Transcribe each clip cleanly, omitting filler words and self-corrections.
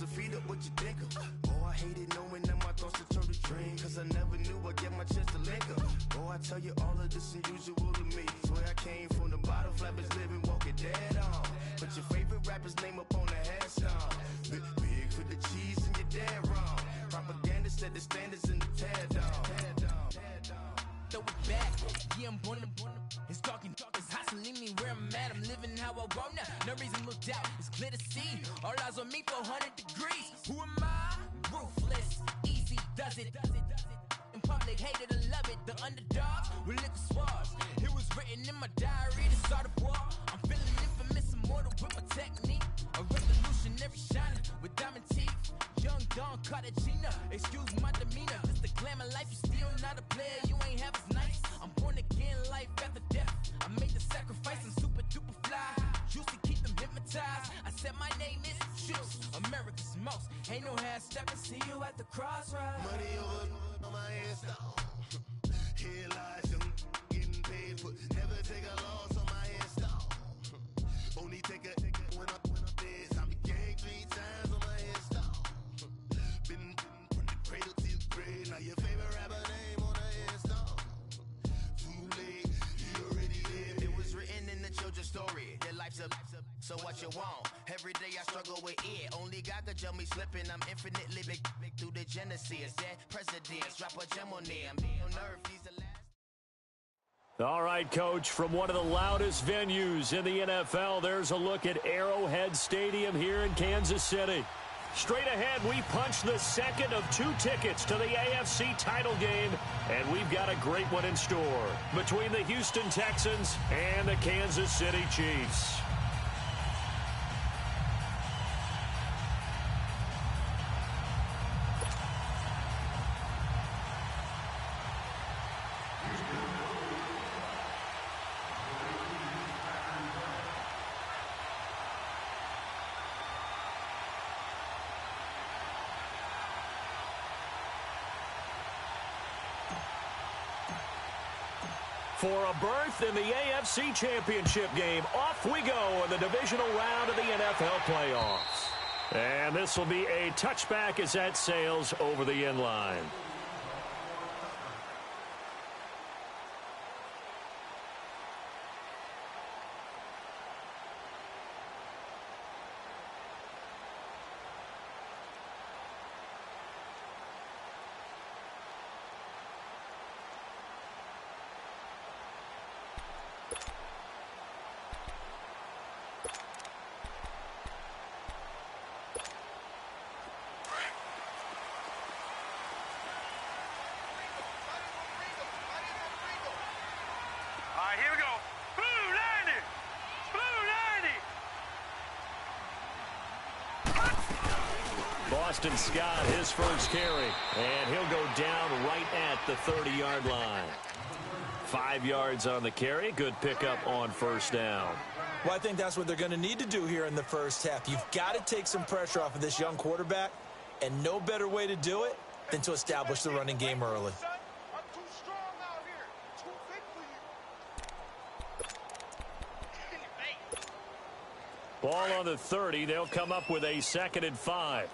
to feed up what you think of. Oh, I hated knowing that my thoughts to turn to dream, cause I never knew I'd get my chance to link up. Oh, I tell you all of this unusual to me. Swear I came from the bottom, flappers living, walking dead on. Put your favorite rapper's name up on the headstone. Big for the cheese and you're dead wrong. Propaganda set the standards in the tear down. Throw it back, yeah, I'm born to it's talking, it's hustling me where I'm at. I'm living how I want now. No reason to look out, it's clear to see. All eyes on me, 400 degrees. Who am I? Ruthless, easy does it. In public, hated to love it. The underdogs with liquor swabs. It was written in my diary to start a war. I'm feeling infamous, immortal with my technique. A revolutionary shining with diamond teeth. Young Don Cartagena, excuse my demeanor. This the glamour life, you still not a player. You ain't half as nice. I'm born again, life after death. I made the sacrifice, I'm super duper fly. Used to keep them hypnotized. I said my name is Juice, America's most. Ain't no half stepping, see you at the crossroads. Money over on my headstone. Here lies young getting paid for. Never take a loss on my headstone. Only take a when I did. I became 3 times on my headstone. Been from the cradle to the grave. Now your favorite rapper name on the headstone. Too late, you already lived. It was written in the children's story. Their life's up, so what you want? Every day I struggle with it. Only God could tell me slipping. I'm infinitely big through the genesis. Dead presidents, drop a gem on them. On earth, he's the last. All right, Coach, from one of the loudest venues in the NFL, there's a look at Arrowhead Stadium here in Kansas City. Straight ahead, we punch the second of 2 tickets to the AFC title game, and we've got a great one in store between the Houston Texans and the Kansas City Chiefs. For a berth in the AFC Championship game, off we go in the divisional round of the NFL playoffs. And this will be a touchback as that sails over the end line. Here we go. Blue 90. Blue 90. Boston Scott, his first carry. And he'll go down right at the 30-yard line. 5 yards on the carry. Good pickup on first down. Well, I think that's what they're going to need to do here in the first half. You've got to take some pressure off of this young quarterback, and no better way to do it than to establish the running game early. Ball on the 30. They'll come up with a 2nd and 5.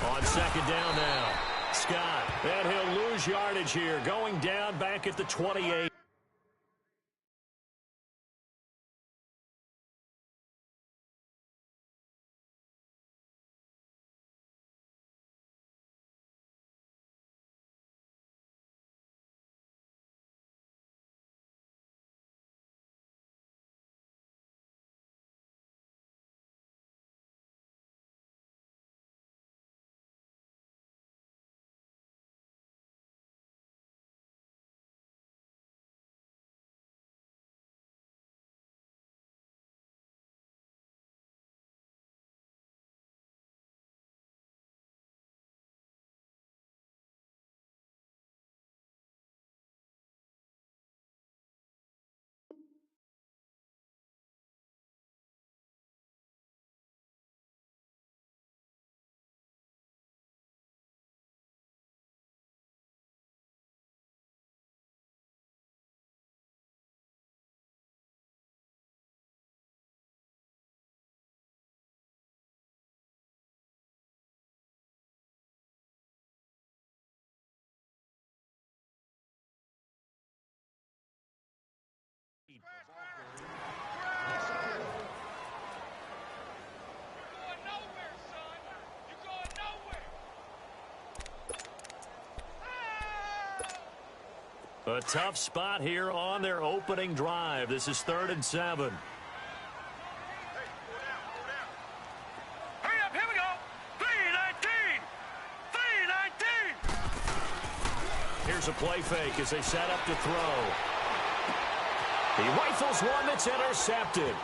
On 2nd down now. Scott. And he'll lose yardage here. Going down back at the 28. A tough spot here on their opening drive. This is 3rd and 7. Hurry up, here we go. 3-19. 3-19. Here's a play fake as they set up to throw. He rifles one that's intercepted.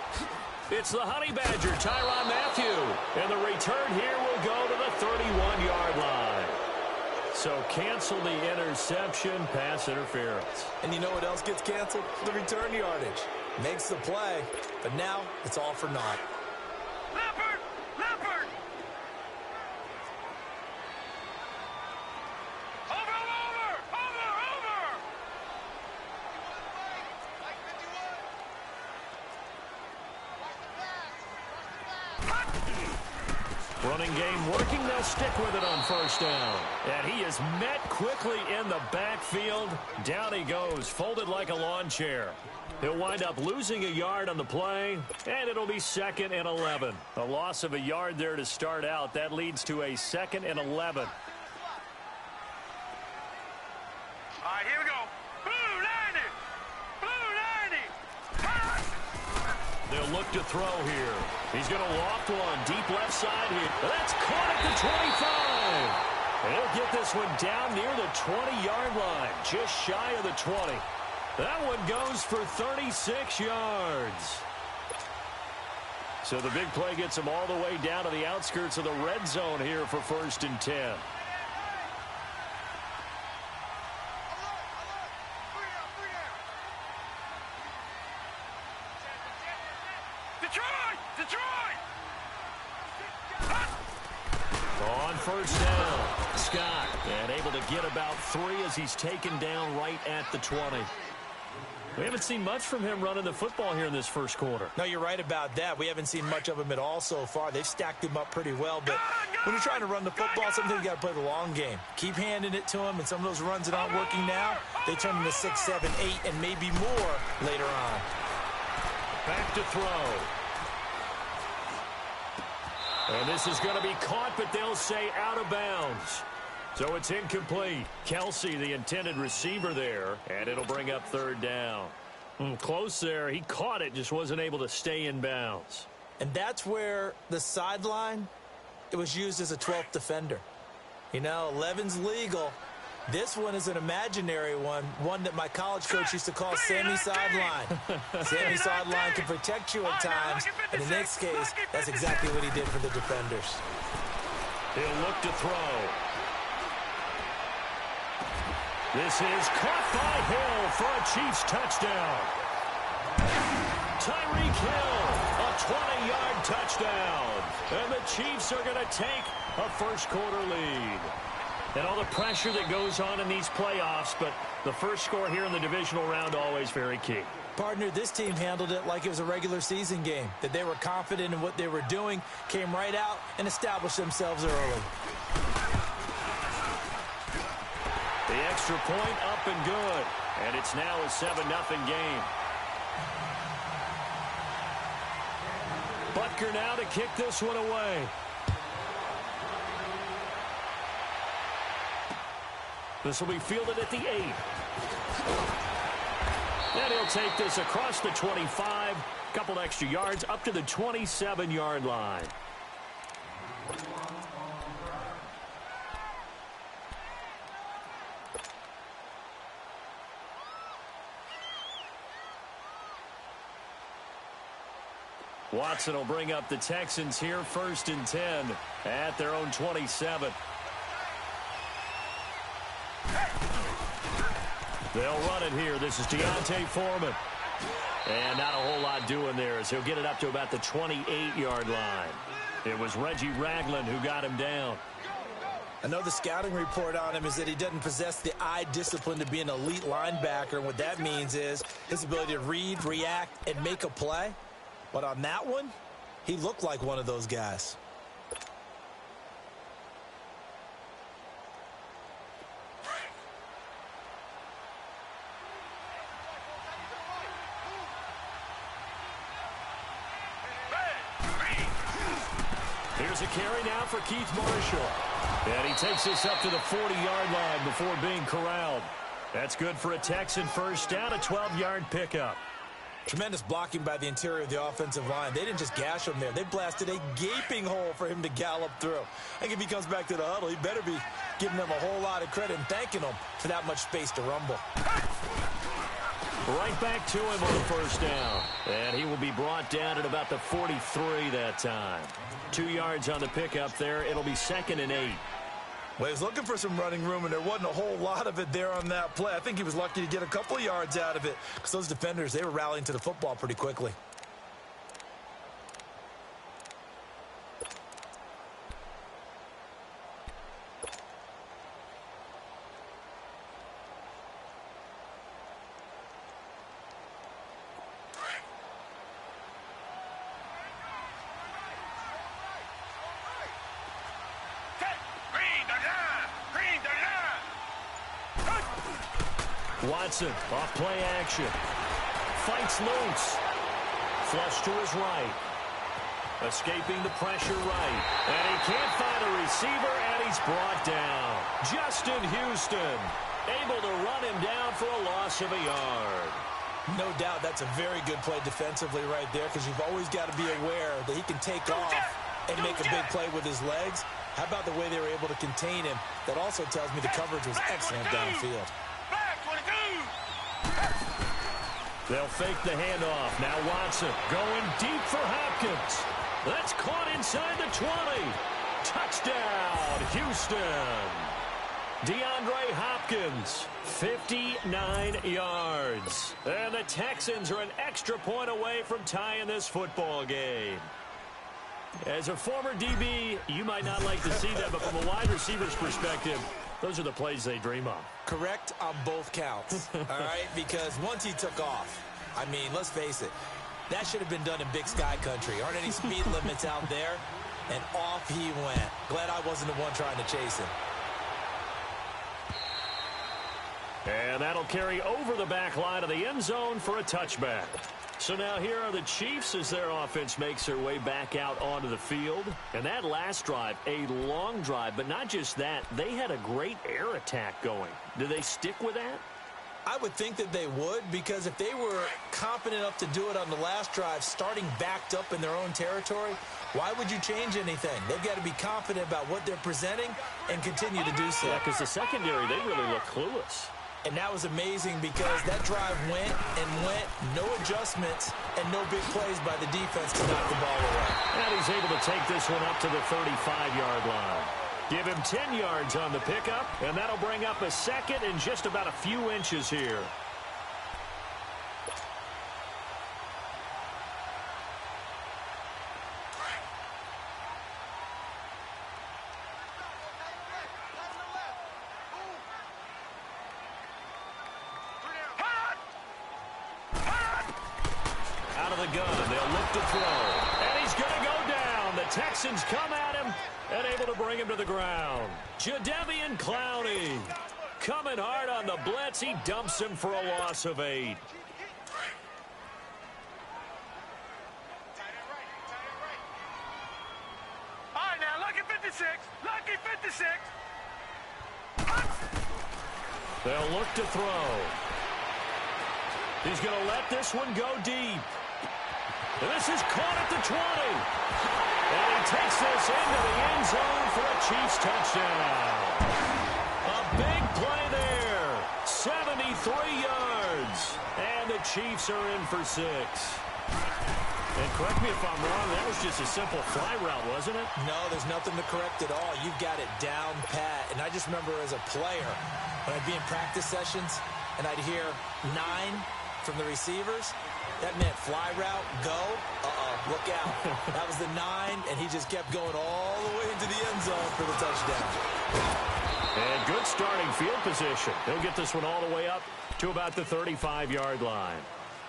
It's the Honey Badger, Tyrann Mathieu. And the return here will go to the 31-yard line. So cancel the interception, pass interference. And you know what else gets canceled? The return yardage. Makes the play, but now it's all for naught. Leopard! Leopard! Over! Running game working. They'll stick with it on 1st down. And he is met quickly in the backfield. Down he goes, folded like a lawn chair. He'll wind up losing a yard on the play, and it'll be 2nd and 11. A loss of a yard there to start out. That leads to a 2nd and 11. All right, here we go. Blue 90! Blue 90! Pass! They'll look to throw here. He's going to loft one deep left side here. That's caught at the 25. And he'll get this one down near the 20-yard line, just shy of the 20. That one goes for 36 yards. So the big play gets him all the way down to the outskirts of the red zone here for 1st and 10. On 1st down, Scott, and able to get about 3 as he's taken down right at the 20. We haven't seen much from him running the football here in this 1st quarter. No, you're right about that. We haven't seen much of him at all so far. They've stacked him up pretty well, but when you're trying to run the football, sometimes you got to play the long game. Keep handing it to him, and some of those runs that aren't working now, they turn into 6, 7, 8, and maybe more later on. Back to throw. And this is going to be caught, but they'll say out of bounds. So it's incomplete. Kelsey, the intended receiver there, and it'll bring up 3rd down. Close there. He caught it, just wasn't able to stay in bounds. And that's where the sideline, it was used as a 12th defender. You know, 11's legal. This one is an imaginary one that my college coach used to call Sammy Sideline. Sammy Sideline can protect you at times, and in this case, that's exactly what he did for the defenders. He'll look to throw. This is caught by Hill for a Chiefs touchdown. Tyreek Hill, a 20-yard touchdown. And the Chiefs are going to take a 1st quarter lead. And all the pressure that goes on in these playoffs, but the 1st score here in the divisional round always very key. Partner, this team handled it like it was a regular season game, that they were confident in what they were doing, came right out and established themselves early. The extra point up and good, and it's now a 7-0 game. Butker now to kick this one away. This will be fielded at the 8. And he'll take this across the 25. Couple extra yards up to the 27-yard line. Watson will bring up the Texans here 1st and 10 at their own 27. They'll run it here. This is Deontay Foreman. And not a whole lot doing there as he'll get it up to about the 28-yard line. It was Reggie Ragland who got him down. I know the scouting report on him is that he doesn't possess the eye discipline to be an elite linebacker. And what that means is his ability to read, react, and make a play. But on that one, he looked like one of those guys. Here's a carry now for Keith Marshall. And he takes this up to the 40-yard line before being corralled. That's good for a Texan first down, a 12-yard pickup. Tremendous blocking by the interior of the offensive line. They didn't just gash him there. They blasted a gaping hole for him to gallop through. I think if he comes back to the huddle, he better be giving them a whole lot of credit and thanking them for that much space to rumble. Right back to him on the first down. And he will be brought down at about the 43 that time. 2 yards on the pickup there. It'll be 2nd and 8. Well, he was looking for some running room, and there wasn't a whole lot of it there on that play. I think he was lucky to get a couple of yards out of it because those defenders, they were rallying to the football pretty quickly. Watson, off play action. Fights loose. Flush to his right. Escaping the pressure right. And he can't find a receiver, and he's brought down. Justin Houston, able to run him down for a loss of a yard. No doubt that's a very good play defensively right there because you've always got to be aware that he can take off and make a big play with his legs. How about the way they were able to contain him? That also tells me the coverage was excellent downfield. They'll fake the handoff. Now Watson going deep for Hopkins. That's caught inside the 20. Touchdown, Houston. DeAndre Hopkins, 59 yards. And the Texans are an extra point away from tying this football game. As a former DB, you might not like to see that, but from a wide receiver's perspective, those are the plays they dream of. Correct on both counts, all right? Because once he took off, I mean, let's face it, that should have been done in Big Sky Country. Aren't any speed limits out there? And off he went. Glad I wasn't the one trying to chase him. And that'll carry over the back line of the end zone for a touchback. So now here are the Chiefs as their offense makes their way back out onto the field. And that last drive, a long drive, but not just that, they had a great air attack going. Do they stick with that? I would think that they would, because if they were confident enough to do it on the last drive, starting backed up in their own territory, why would you change anything? They've got to be confident about what they're presenting and continue to do so. Yeah, because the secondary, they really look clueless. And that was amazing because that drive went and went, no adjustments, and no big plays by the defense to knock the ball away. And he's able to take this one up to the 35-yard line. Give him 10 yards on the pickup, and that'll bring up a second in just about a few inches here. Out of the gun, they'll look to throw. And he's going to go down. The Texans come at him and able to bring him to the ground. Jadeveon Clowney coming hard on the blitz. He dumps him for a loss of 8. All right, now, lucky 56. Lucky 56. They'll look to throw. He's going to let this one go deep. And this is caught at the 20. And he takes this into the end zone for a Chiefs touchdown. A big play there. 73 yards. And the Chiefs are in for 6. And correct me if I'm wrong, that was just a simple fly route, wasn't it? No, there's nothing to correct at all. You've got it down pat. And I just remember as a player, when I'd be in practice sessions and I'd hear 9 from the receivers, that meant fly route, go, look out. That was the 9, and he just kept going all the way into the end zone for the touchdown. And good starting field position. He'll get this one all the way up to about the 35-yard line.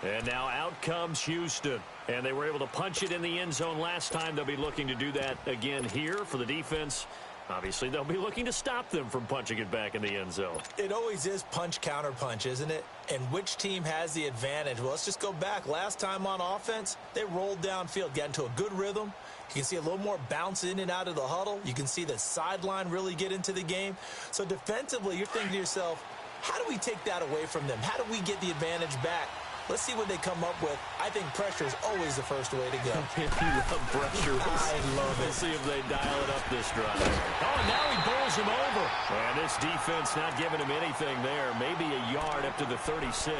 And now out comes Houston. And they were able to punch it in the end zone last time. They'll be looking to do that again here for the defense. Obviously, they'll be looking to stop them from punching it back in the end zone. It always is punch-counter-punch, isn't it? And which team has the advantage? Well, let's just go back. Last time on offense, they rolled downfield, got into a good rhythm. You can see a little more bounce in and out of the huddle. You can see the sideline really get into the game. So defensively, you're thinking to yourself, How do we take that away from them? How do we get the advantage back? Let's see what they come up with. I think pressure is always the first way to go. If you love pressure, I love it. We'll see if they dial it up this drive. Oh, and now he bowls him over. And this defense not giving him anything there. Maybe a yard up to the 36.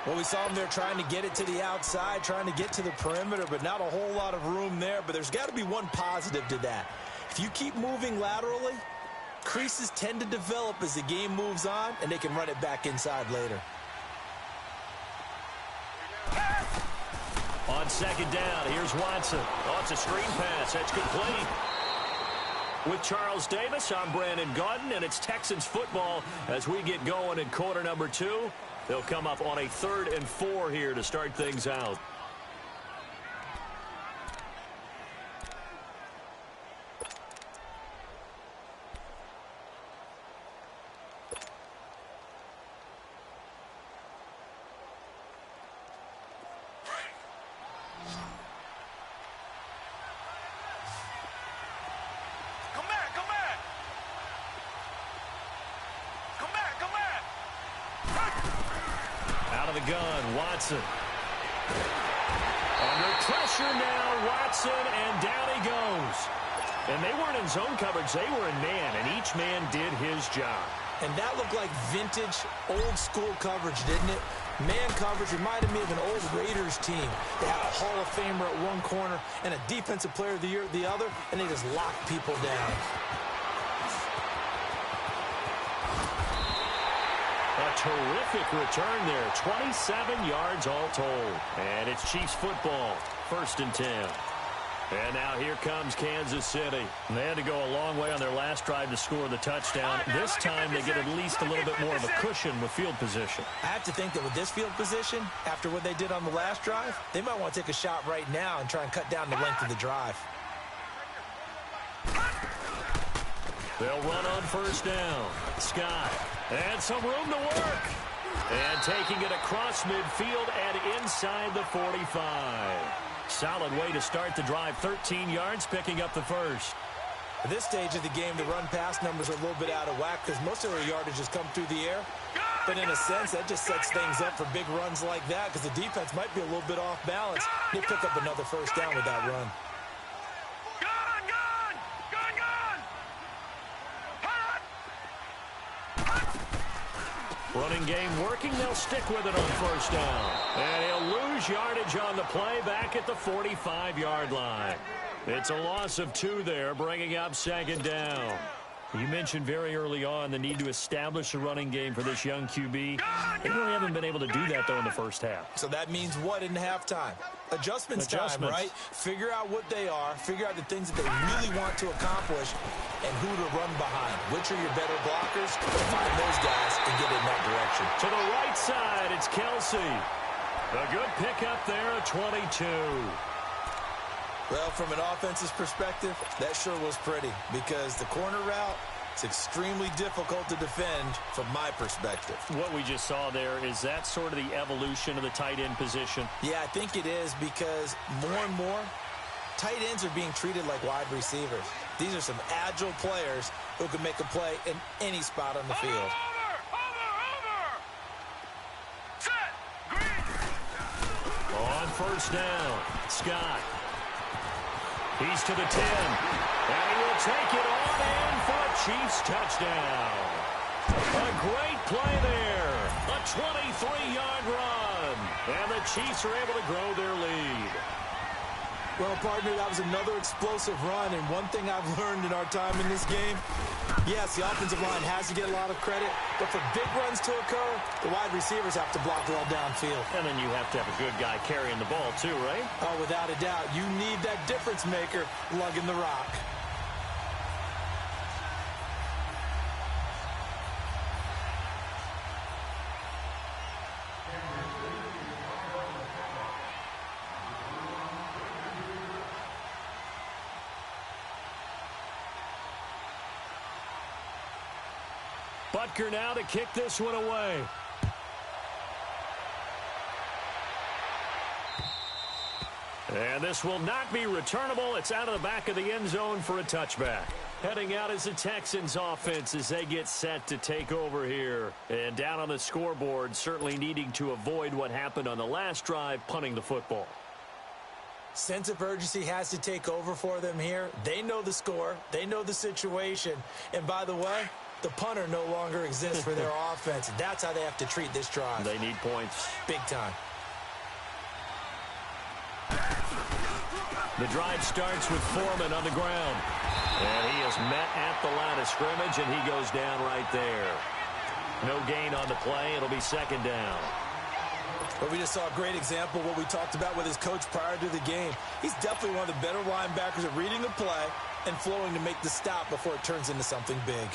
Well, we saw him there trying to get it to the outside, trying to get to the perimeter, but not a whole lot of room there. But there's got to be one positive to that. If you keep moving laterally, creases tend to develop as the game moves on, and they can run it back inside later. On second down, here's Watson. Oh, it's a screen pass. That's complete. With Charles Davis, I'm Brandon Gaudin, and it's Texans football as we get going in quarter number 2. They'll come up on a 3rd and 4 here to start things out. Gun, Watson. Under pressure now, Watson, and down he goes. And they weren't in zone coverage, they were in man, and each man did his job. And that looked like vintage, old-school coverage, didn't it? Man coverage reminded me of an old Raiders team. They had a Hall of Famer at one corner and a Defensive Player of the Year at the other, and they just locked people down. A terrific return there. 27 yards all told. And it's Chiefs football. 1st and 10. And now here comes Kansas City. They had to go a long way on their last drive to score the touchdown. This time they get at least a little bit more of a cushion with field position. I have to think that with this field position, after what they did on the last drive, they might want to take a shot right now and try and cut down the length of the drive. They'll run on 1st down. Scott. And some room to work. And taking it across midfield and inside the 45. Solid way to start the drive. 13 yards, picking up the first. At this stage of the game, the run-pass numbers are a little bit out of whack because most of their yardage has come through the air. But in a sense, that just sets things up for big runs like that because the defense might be a little bit off balance. They pick up another 1st down with that run. Running game working. They'll stick with it on 1st down. And he'll lose yardage on the play back at the 45-yard line. It's a loss of 2 there, bringing up 2nd down. You mentioned very early on the need to establish a running game for this young QB. They really haven't been able to do that, though, in the first half. So that means what in halftime? Adjustments time, right? Figure out what they are, figure out the things that they really want to accomplish, and who to run behind. Which are your better blockers? Find those guys and get in that direction. To the right side, it's Kelsey. A good pickup there at 22. Well, from an offense's perspective, that sure was pretty because the corner route is extremely difficult to defend from my perspective. What we just saw there, is that sort of the evolution of the tight end position? Yeah, I think it is because more and more, tight ends are being treated like wide receivers. These are some agile players who can make a play in any spot on the field. On 1st down, Scott. He's to the 10, and he will take it on in for a Chiefs touchdown. A great play there, a 23-yard run, and the Chiefs are able to grow their lead. Well, partner, that was another explosive run, and one thing I've learned in our time in this game, yes, the offensive line has to get a lot of credit, but for big runs to occur, the wide receivers have to block well downfield. And then you have to have a good guy carrying the ball too, right? Oh, without a doubt. You need that difference maker lugging the rock. Butker now to kick this one away. And this will not be returnable. It's out of the back of the end zone for a touchback. Heading out as the Texans offense as they get set to take over here. And down on the scoreboard, certainly needing to avoid what happened on the last drive, punting the football. Sense of urgency has to take over for them here. They know the score. They know the situation. And by the way, the punter no longer exists for their offense. That's how they have to treat this drive. They need points. Big time. The drive starts with Foreman on the ground. And he is met at the line of scrimmage, and he goes down right there. No gain on the play. It'll be second down. But we just saw a great example of what we talked about with his coach prior to the game. He's definitely one of the better linebackers at reading the play and flowing to make the stop before it turns into something big.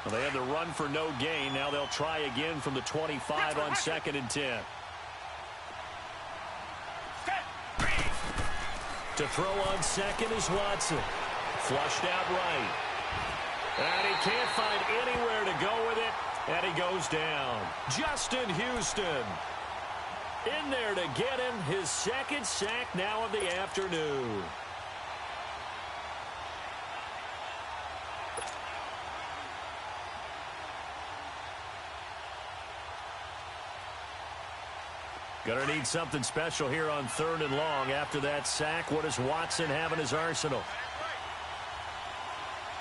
Well, they had the run for no gain. Now they'll try again from the 25 on 2nd and 10. To throw on second is Watson. Flushed out right. And he can't find anywhere to go with it. And he goes down. Justin Houston in there to get him his second sack now of the afternoon. Gonna need something special here on 3rd and long. After that sack, what does Watson have in his arsenal?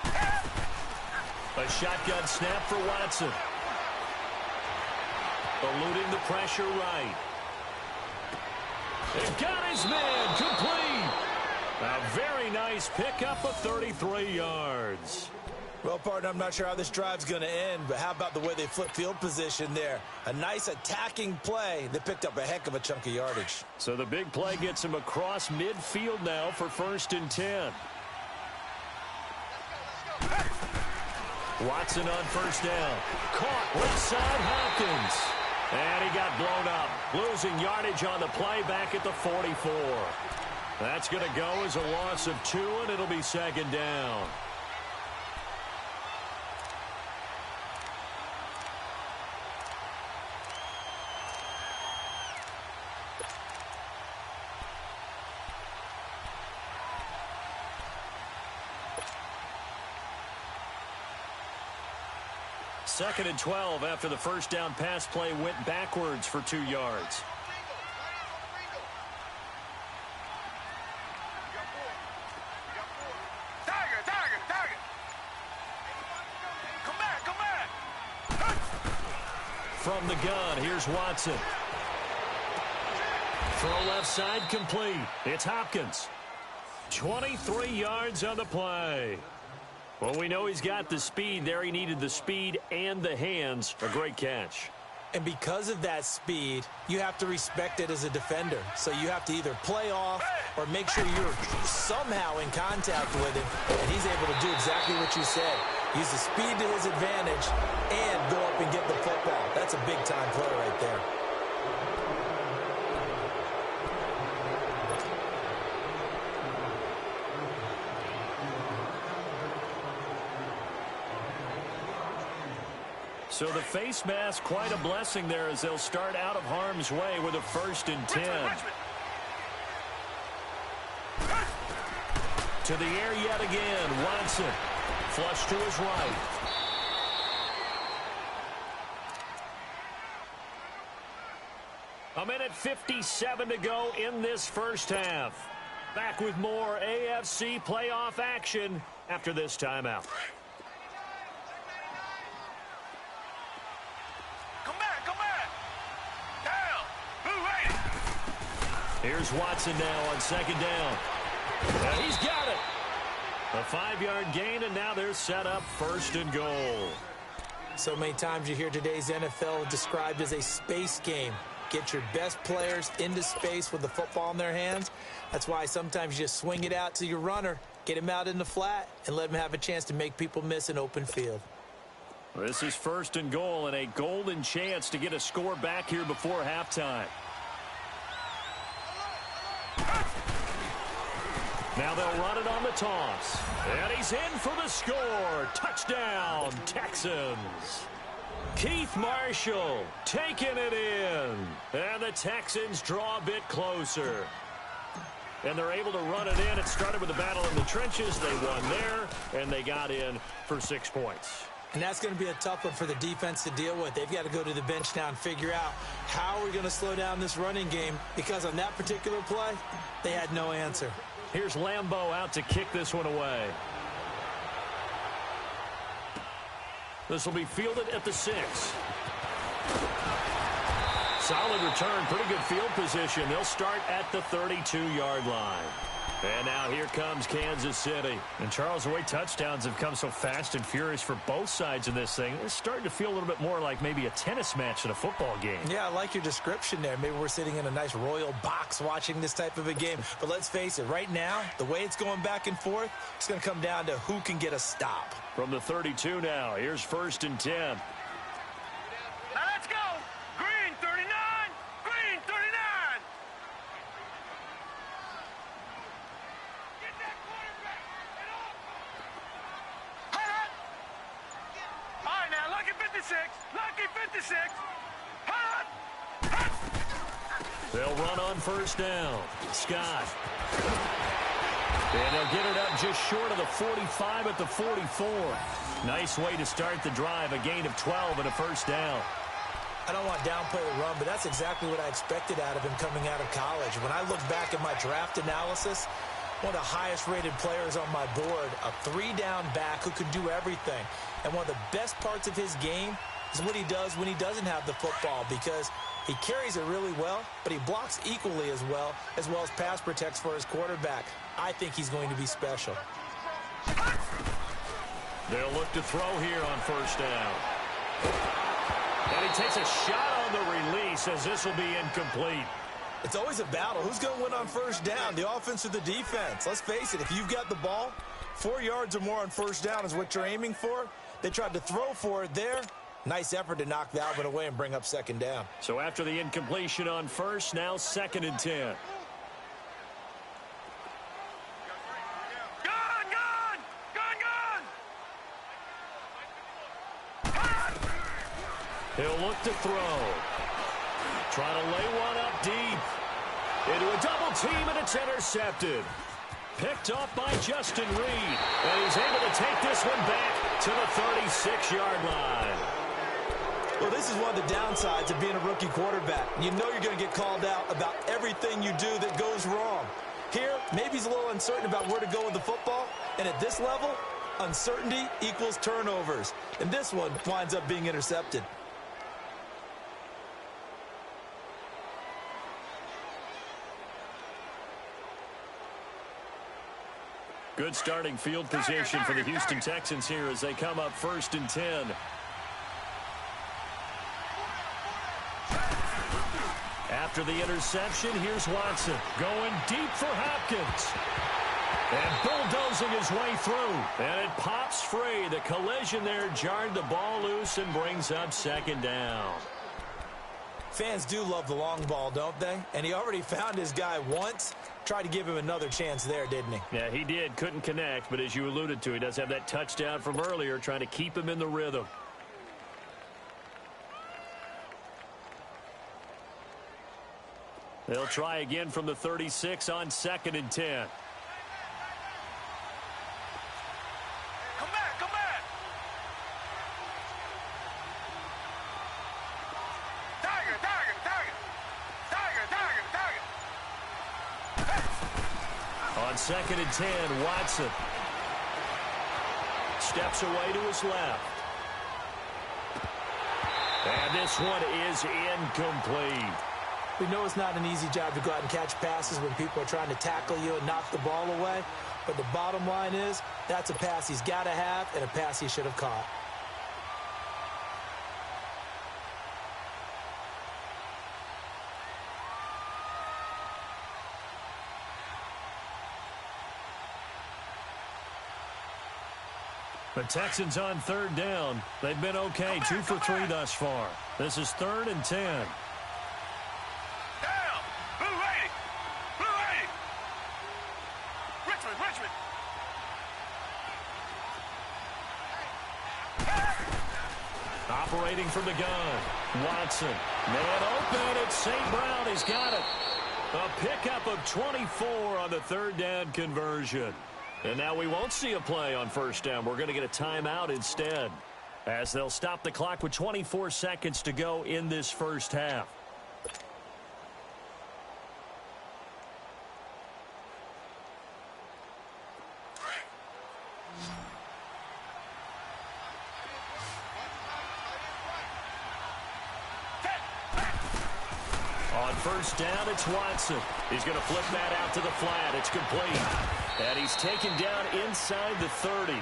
A shotgun snap for Watson. Eluding the pressure right. It got his man complete. A very nice pickup of 33 yards. Well, partner, I'm not sure how this drive's going to end, but how about the way they flip field position there? A nice attacking play that picked up a heck of a chunk of yardage. So the big play gets him across midfield now for 1st and 10. Watson on 1st down. Caught left side Hopkins. And he got blown up. Losing yardage on the play back at the 44. That's going to go as a loss of 2, and it'll be 2nd down. Second and 12 after the 1st down pass play went backwards for 2 yards. Tiger. Come back. From the gun, here's Watson. Throw left side complete. It's Hopkins. 23 yards on the play. Well, we know he's got the speed there. He needed the speed and the hands. A great catch. And because of that speed, you have to respect it as a defender. So you have to either play off or make sure you're somehow in contact with him. And he's able to do exactly what you said. Use the speed to his advantage and go up and get the football. That's a big-time play right there. So the face mask, quite a blessing there as they'll start out of harm's way with a 1st and 10. To the air yet again, Watson. Flush to his right. A minute 57 to go in this 1st half. Back with more AFC playoff action after this timeout. Here's Watson now on 2nd down. And he's got it. A 5-yard gain, and now they're set up 1st and goal. So many times you hear today's NFL described as a space game. Get your best players into space with the football in their hands. That's why sometimes you just swing it out to your runner, get him out in the flat, and let him have a chance to make people miss an open field. This is 1st and goal and a golden chance to get a score back here before halftime. Now they'll run it on the toss. And he's in for the score. Touchdown, Texans. Keith Marshall taking it in. And the Texans draw a bit closer. and they're able to run it in. It started with a battle in the trenches. They won there, and they got in for 6 points. And that's going to be a tough one for the defense to deal with. They've got to go to the bench now and figure out how are we going to slow down this running game, because on that particular play, they had no answer. Here's Lambeau out to kick this one away. This will be fielded at the 6. Solid return, pretty good field position. They'll start at the 32-yard line. And now here comes Kansas City. And Charles, the way touchdowns have come so fast and furious for both sides of this thing, it's starting to feel a little bit more like maybe a tennis match than a football game. Yeah, I like your description there. Maybe we're sitting in a nice royal box watching this type of a game. But let's face it, right now, the way it's going back and forth, it's going to come down to who can get a stop. From the 32 now, here's 1st and 10. Now let's go. Green 39. Green 39. Get that quarterback. Get off. All right, now lucky 56. Lucky 56. They'll run on 1st down. Scott. And they'll get it up just short of the 45 at the 44. Nice way to start the drive. A gain of 12 and a 1st down. I don't want to downplay the run, but that's exactly what I expected out of him coming out of college. When I look back at my draft analysis, one of the highest-rated players on my board, a 3-down back who could do everything. And one of the best parts of his game is what he does when he doesn't have the football, because he carries it really well, but he blocks equally as well as pass protects for his quarterback. I think he's going to be special. They'll look to throw here on 1st down. And he takes a shot on the release as this will be incomplete. It's always a battle. Who's going to win on 1st down, the offense or the defense? Let's face it, if you've got the ball, 4 yards or more on 1st down is what you're aiming for. They tried to throw for it there. Nice effort to knock that one away and bring up 2nd down. So after the incompletion on 1st, now 2nd and 10. He'll look to throw. Trying to lay one up deep. Into a double team, and it's intercepted. Picked off by Justin Reed. And he's able to take this one back to the 36-yard line. Well, this is one of the downsides of being a rookie quarterback. You know you're going to get called out about everything you do that goes wrong. Here, maybe he's a little uncertain about where to go with the football. And at this level, uncertainty equals turnovers. And this one winds up being intercepted. Good starting field position for the Houston Texans here as they come up 1st and 10. After the interception, here's Watson going deep for Hopkins. And bulldozing his way through. And it pops free. The collision there jarred the ball loose and brings up 2nd down. Fans do love the long ball, don't they? And he already found his guy once. Tried to give him another chance there, didn't he? Yeah, he did. Couldn't connect, but as you alluded to, he does have that touchdown from earlier, trying to keep him in the rhythm. They'll try again from the 36 on 2nd and 10. Come back, come back. Tiger, tiger, tiger. Tiger, tiger, tiger. On 2nd and 10, Watson steps away to his left. And this one is incomplete. We know it's not an easy job to go out and catch passes when people are trying to tackle you and knock the ball away. But the bottom line is, that's a pass he's got to have and a pass he should have caught. The Texans on 3rd down. They've been okay, 2 for 3 thus far. This is 3rd and 10. Down. Blue ready. Blue ready. Richmond, Richmond. Operating from the gun. Watson. Man open. It's St. Brown. He's got it. A pickup of 24 on the third down conversion. And now we won't see a play on first down. We're going to get a timeout instead, as they'll stop the clock with 24 seconds to go in this first half. On first down, it's Watson. He's going to flip that out to the flat. It's complete. And he's taken down inside the 30.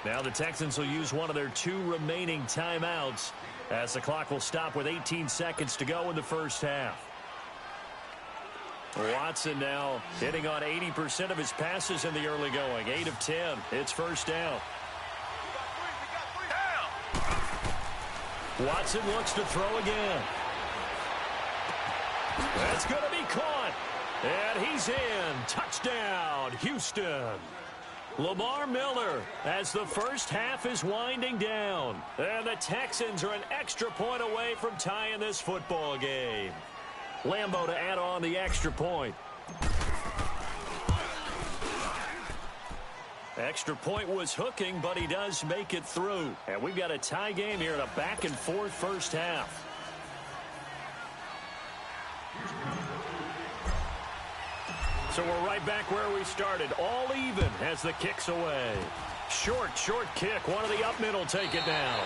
Now the Texans will use one of their 2 remaining timeouts, as the clock will stop with 18 seconds to go in the first half. Watson now hitting on 80% of his passes in the early going. 8 of 10. It's first down. Watson looks to throw again. That's going to be caught. And he's in. Touchdown, Houston. Lamar Miller, as the first half is winding down. And the Texans are an extra point away from tying this football game. Lambeau to add on the extra point. Extra point was hooking, but he does make it through. And we've got a tie game here in a back-and-forth first half. So we're right back where we started. All even as the kick's away. Short kick. One of the up middle take it now.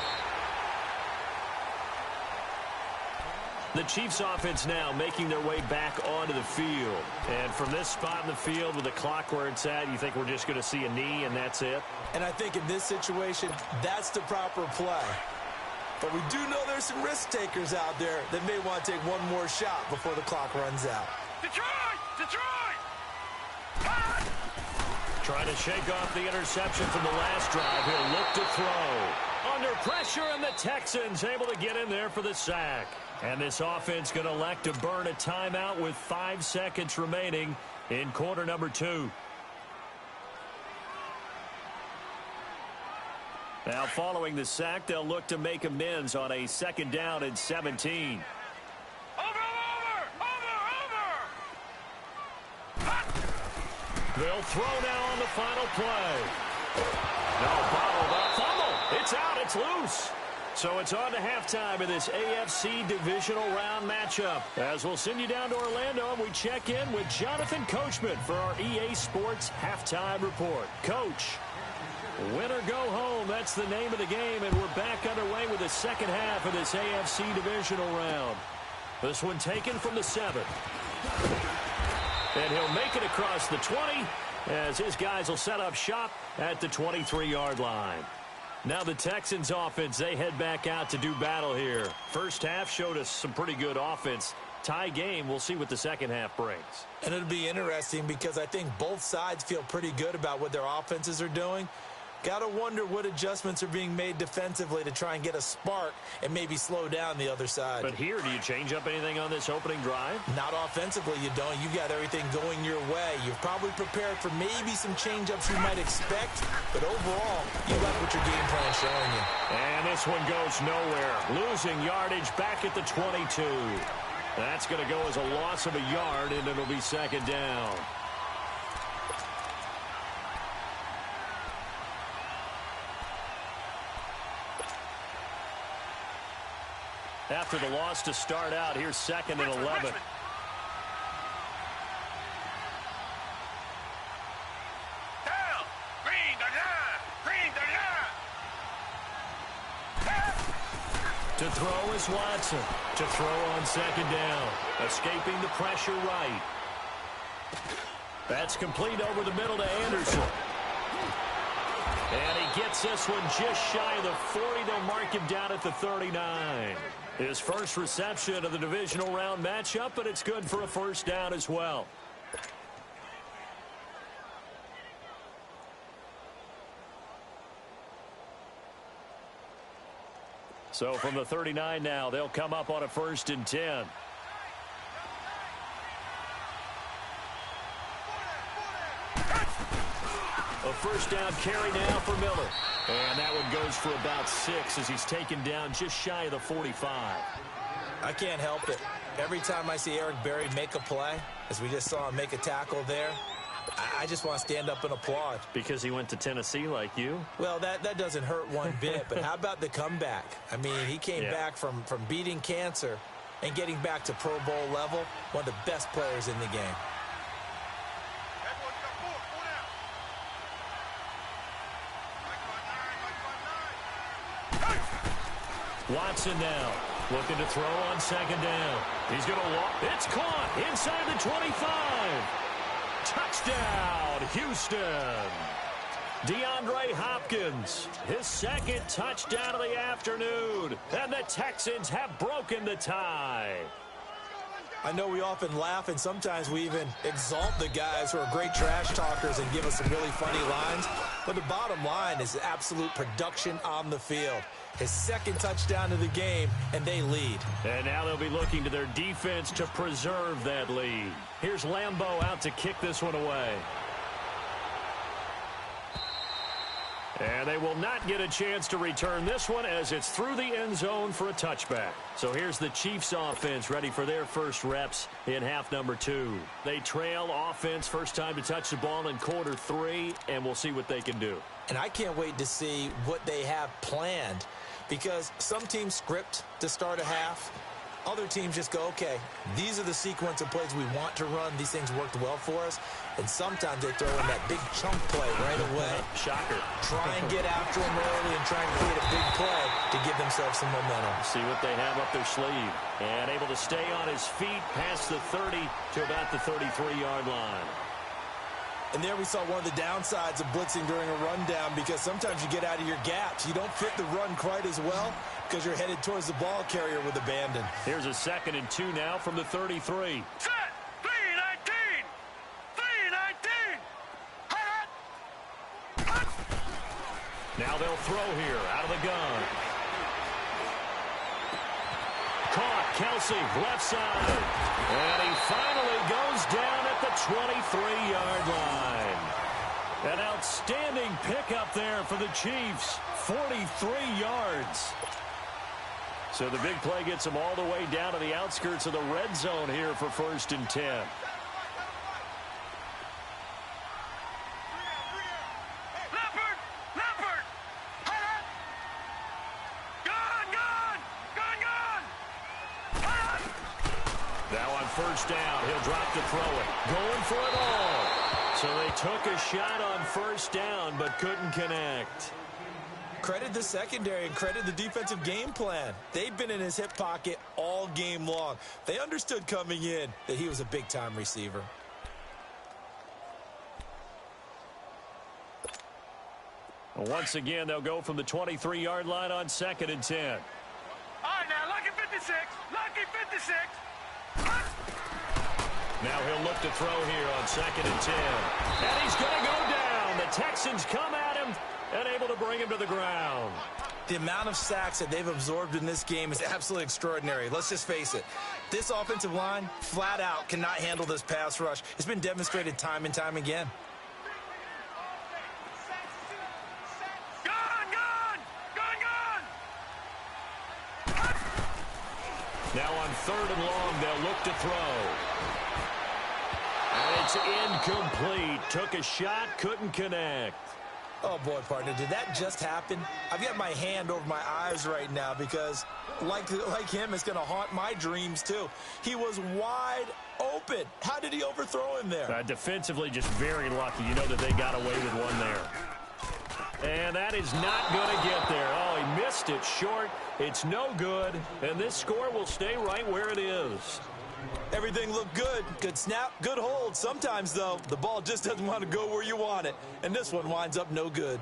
The Chiefs offense now making their way back onto the field. And from this spot in the field with the clock where it's at, you think we're just going to see a knee and that's it? And I think in this situation, that's the proper play. But we do know there's some risk takers out there that may want to take one more shot before the clock runs out. Detroit! Trying to shake off the interception from the last drive. He'll look to throw. Under pressure, and the Texans able to get in there for the sack. And this offense going to elect to burn a timeout with 5 seconds remaining in quarter number 2. Now following the sack, they'll look to make amends on a second down and 17. They'll throw now on the final play. No, bottled up. Fumble. It's out. It's loose. So it's on to halftime in this AFC divisional round matchup. As we'll send you down to Orlando, and we check in with Jonathan Coachman for our EA Sports halftime report. Coach, win or go home. That's the name of the game, and we're back underway with the second half of this AFC divisional round. This one taken from the 7. And he'll make it across the 20 as his guys will set up shop at the 23-yard line. Now the Texans offense, they head back out to do battle here. First half showed us some pretty good offense. Tie game, we'll see what the second half brings. And it'll be interesting because I think both sides feel pretty good about what their offenses are doing. Got to wonder what adjustments are being made defensively to try and get a spark and maybe slow down the other side. But here, do you change up anything on this opening drive? Not offensively, you don't. You've got everything going your way. You've probably prepared for maybe some change-ups you might expect, but overall, you like what your game plan is showing you. And this one goes nowhere. Losing yardage back at the 22. That's going to go as a loss of a yard, and it'll be second down. After the loss to start out, here's second and 11. To throw is Watson. To throw on second down. Escaping the pressure right. That's complete over the middle to Anderson. And he gets this one just shy of the 40. They'll mark him down at the 39. His first reception of the divisional round matchup, but it's good for a first down as well. So from the 39 now, they'll come up on a 1st and 10. A first down carry now for Miller. And that one goes for about 6 as he's taken down just shy of the 45. I can't help it. Every time I see Eric Berry make a play, as we just saw him make a tackle there, I just want to stand up and applaud. Because he went to Tennessee like you? Well, that doesn't hurt one bit, but how about the comeback? I mean, he came back from beating cancer and getting back to Pro Bowl level, one of the best players in the game. Watson now looking to throw on second down. He's going to walk. It's caught inside the 25. Touchdown, Houston. DeAndre Hopkins, his second touchdown of the afternoon. And the Texans have broken the tie. I know we often laugh, and sometimes we even exalt the guys who are great trash talkers and give us some really funny lines. But the bottom line is absolute production on the field. His second touchdown of the game, and they lead. And now they'll be looking to their defense to preserve that lead. Here's Lambeau out to kick this one away. And they will not get a chance to return this one as it's through the end zone for a touchback. So here's the Chiefs offense ready for their first reps in half number 2. They trail offense first time to touch the ball in quarter 3, and we'll see what they can do. And I can't wait to see what they have planned, because some teams script to start a half. Other teams just go, okay, these are the sequence of plays we want to run. These things worked well for us. And sometimes they throw in that big chunk play right away. Shocker. Try and get after them early and try and create a big play to give themselves some momentum. See what they have up their sleeve. And able to stay on his feet past the 30 to about the 33-yard line. And there we saw one of the downsides of blitzing during a rundown, because sometimes you get out of your gaps. You don't fit the run quite as well because you're headed towards the ball carrier with abandon. Here's a 2nd and 2 now from the 33. Set! 3-19! 3-19! Hot! Now they'll throw here out of the gun. Caught, Kelsey, left side. And he finally goes down at the 23-yard line. An outstanding pickup there for the Chiefs. 43 yards. So the big play gets them all the way down to the outskirts of the red zone here for 1st and 10. Leopard! Leopard! Hot! Gone! Gone! Gone! Gone! Hot! Now on 1st down, he'll drop to throw it. Going for it all. So they took a shot on 1st down, but couldn't connect. Credit the secondary and credit the defensive game plan. They've been in his hip pocket all game long. They understood coming in that he was a big-time receiver. Once again, they'll go from the 23-yard line on 2nd and 10. All right, now, lucky 56. Lucky 56. Hot! Now he'll look to throw here on 2nd and 10. And he's going to go down. The Texans come at him and able to bring him to the ground. The amount of sacks that they've absorbed in this game is absolutely extraordinary. Let's just face it. This offensive line, flat out, cannot handle this pass rush. It's been demonstrated time and time again. Gone! Gone! Gone! Gone! Hot! Now on 3rd and long, they'll look to throw. And it's incomplete. Took a shot, couldn't connect. Oh, boy, partner, did that just happen? I've got my hand over my eyes right now because, like him, it's going to haunt my dreams, too. He was wide open. How did he overthrow him there? Defensively, just very lucky. You know that they got away with one there. And that is not going to get there. Oh, he missed it short. It's no good. And this score will stay right where it is. Everything looked good. Good snap, good hold. Sometimes, though, the ball just doesn't want to go where you want it. And this one winds up no good.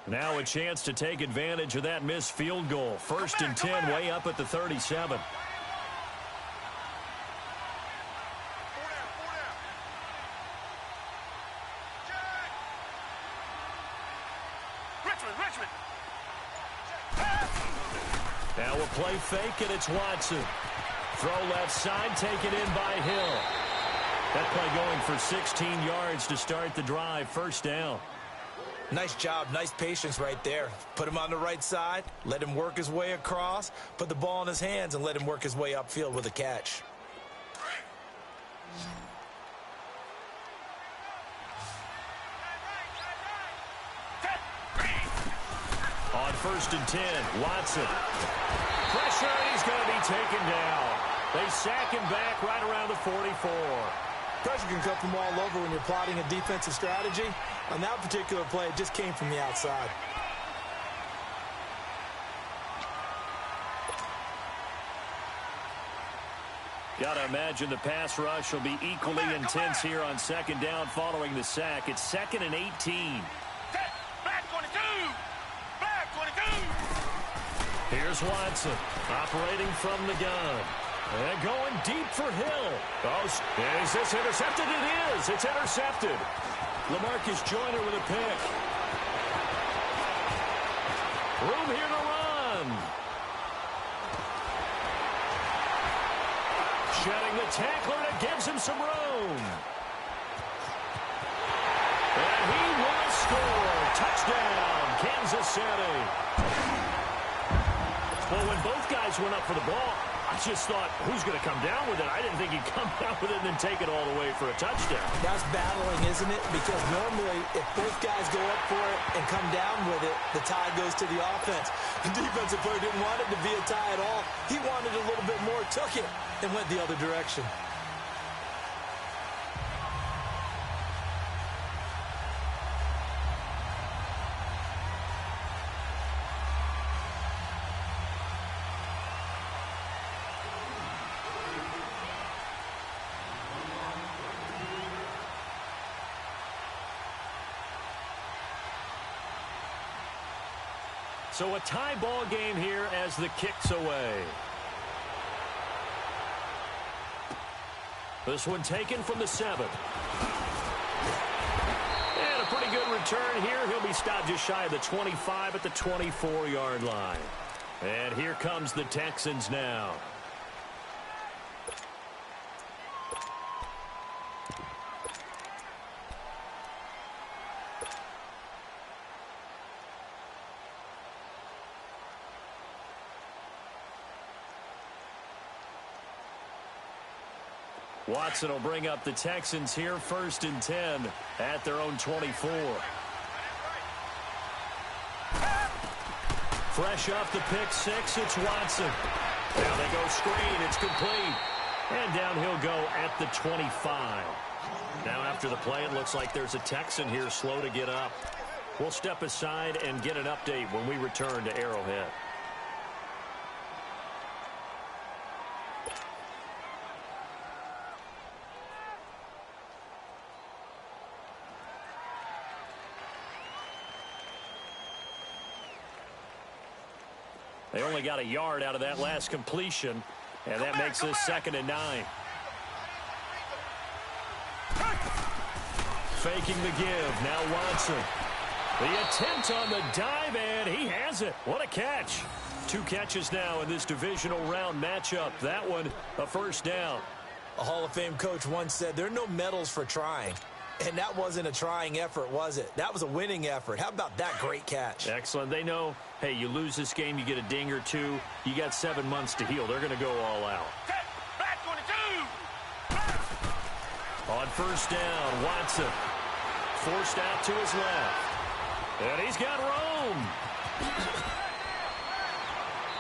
Now a chance to take advantage of that missed field goal. 1st and 10, way up at the 37. Richmond! Now a play fake, and it's Watson. Throw left side, taken in by Hill. That play going for 16 yards to start the drive. First down. Nice job, nice patience right there. Put him on the right side, let him work his way across, put the ball in his hands, and let him work his way upfield with a catch. On 1st and 10, Watson. Pressure, he's going to be taken down. They sack him back right around the 44. Pressure can come from all over when you're plotting a defensive strategy. On that particular play, it just came from the outside. Got to imagine the pass rush will be equally intense here on 2nd down following the sack. It's 2nd and 18. Back 22! Back 22! Here's Watson operating from the gun. And going deep for Hill. Oh, is this intercepted? It is. It's intercepted. LaMarcus Joyner with a pick. Room here to run. Shedding the tackler, and it gives him some room. And he will score. Touchdown, Kansas City. Well, when both guys went up for the ball, I just thought, who's going to come down with it? I didn't think he'd come down with it and then take it all the way for a touchdown. That's battling, isn't it? Because normally, if both guys go up for it and come down with it, the tie goes to the offense. The defensive player didn't want it to be a tie at all. He wanted a little bit more, took it, and went the other direction. So a tie ball game here as the kick's away. This one taken from the 7. And a pretty good return here. He'll be stopped just shy of the 25 at the 24-yard line. And here comes the Texans now. Watson will bring up the Texans here, 1st and 10 at their own 24. Fresh off the pick 6, it's Watson. Now they go screen, it's complete. And down he'll go at the 25. Now after the play, it looks like there's a Texan here slow to get up. We'll step aside and get an update when we return to Arrowhead. They only got a yard out of that last completion, and that makes this 2nd and 9. Faking the give. Now Watson. The attempt on the dive, and he has it. What a catch. 2 catches now in this divisional round matchup. That one, a 1st down. A Hall of Fame coach once said, there are no medals for trying. And that wasn't a trying effort, was it? That was a winning effort. How about that great catch? Excellent. They know, hey, you lose this game, you get a ding or 2. You got 7 months to heal. They're going to go all out. Back 22! On 1st down, Watson. Forced out to his left. And he's got room.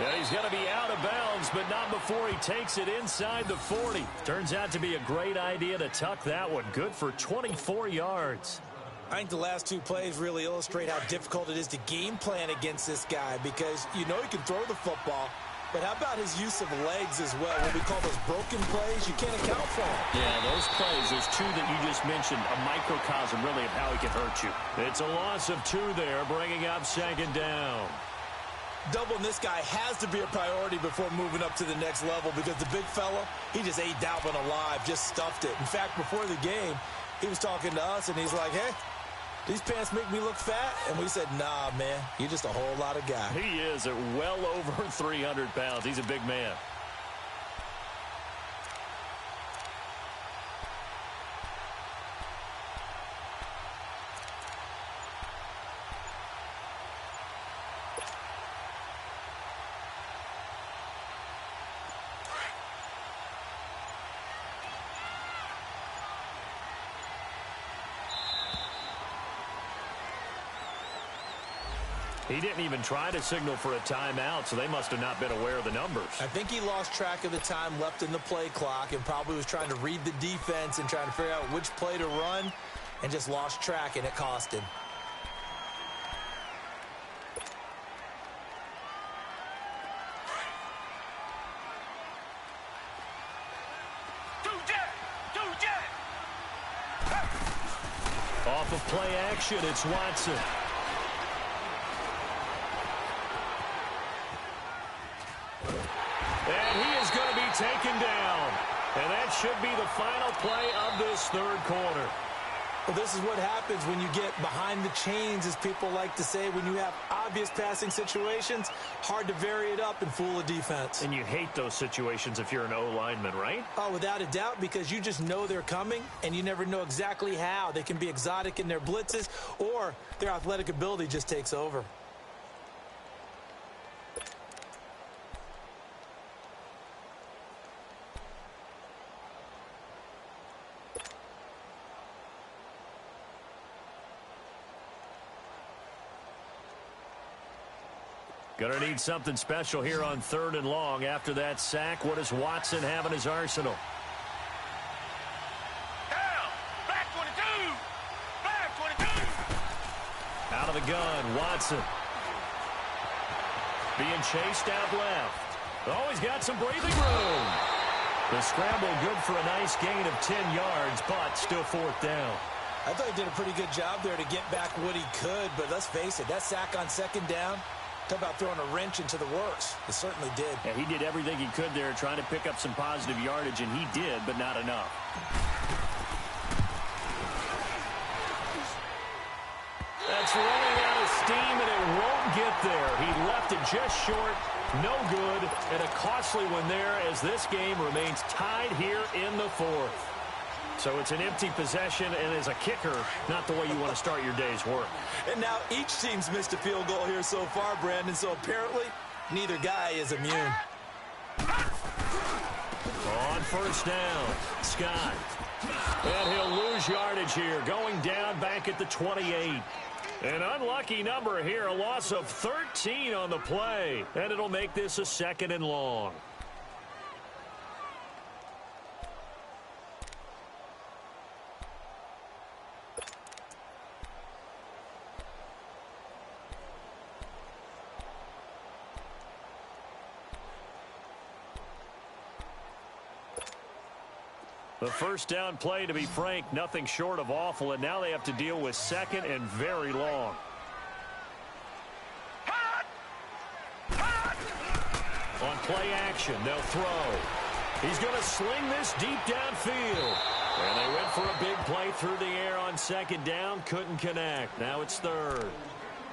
And he's going to be out of bounds, but not before he takes it inside the 40. Turns out to be a great idea to tuck that one. Good for 24 yards. I think the last 2 plays really illustrate how difficult it is to game plan against this guy because you know he can throw the football, but how about his use of legs as well? What we call those broken plays, you can't account for them. Yeah, those plays, those 2 that you just mentioned, a microcosm really of how he can hurt you. It's a loss of 2 there, bringing up 2nd down. Doubling this guy has to be a priority before moving up to the next level because the big fella, he just ate that one alive, just stuffed it. In fact, before the game, he was talking to us, and he's like, hey, these pants make me look fat? And we said, nah, man, you're just a whole lot of guy. He is at well over 300 pounds. He's a big man. He didn't even try to signal for a timeout, so they must have not been aware of the numbers. I think he lost track of the time left in the play clock and probably was trying to read the defense and trying to figure out which play to run and just lost track, and it cost him. Off of play action, it's Watson. And he is going to be taken down. And that should be the final play of this third quarter. Well, this is what happens when you get behind the chains, as people like to say. When you have obvious passing situations, hard to vary it up and fool a defense. And you hate those situations if you're an O-lineman, right? Oh, without a doubt, because you just know they're coming, and you never know exactly how. They can be exotic in their blitzes, or their athletic ability just takes over. Going to need something special here on 3rd and long. After that sack, what does Watson have in his arsenal? Down! Back 22! Back 22! Out of the gun, Watson. Being chased out left. Oh, he's got some breathing room. The scramble good for a nice gain of 10 yards, but still 4th down. I thought he did a pretty good job there to get back what he could, but let's face it, that sack on 2nd down, talk about throwing a wrench into the works. It certainly did. Yeah, he did everything he could there trying to pick up some positive yardage, and he did, but not enough. That's running out of steam, and it won't get there. He left it just short, no good, and a costly one there as this game remains tied here in the 4th. So it's an empty possession, and as a kicker, not the way you want to start your day's work. And now each team's missed a field goal here so far, Brandon, so apparently neither guy is immune. On 1st down, Scott. And he'll lose yardage here, going down back at the 28. An unlucky number here, a loss of 13 on the play. And it'll make this a 2nd and long. The 1st down play, to be frank, nothing short of awful, and now they have to deal with 2nd and very long. On play action, they'll throw. He's going to sling this deep downfield. And they went for a big play through the air on 2nd down, couldn't connect. Now it's 3rd.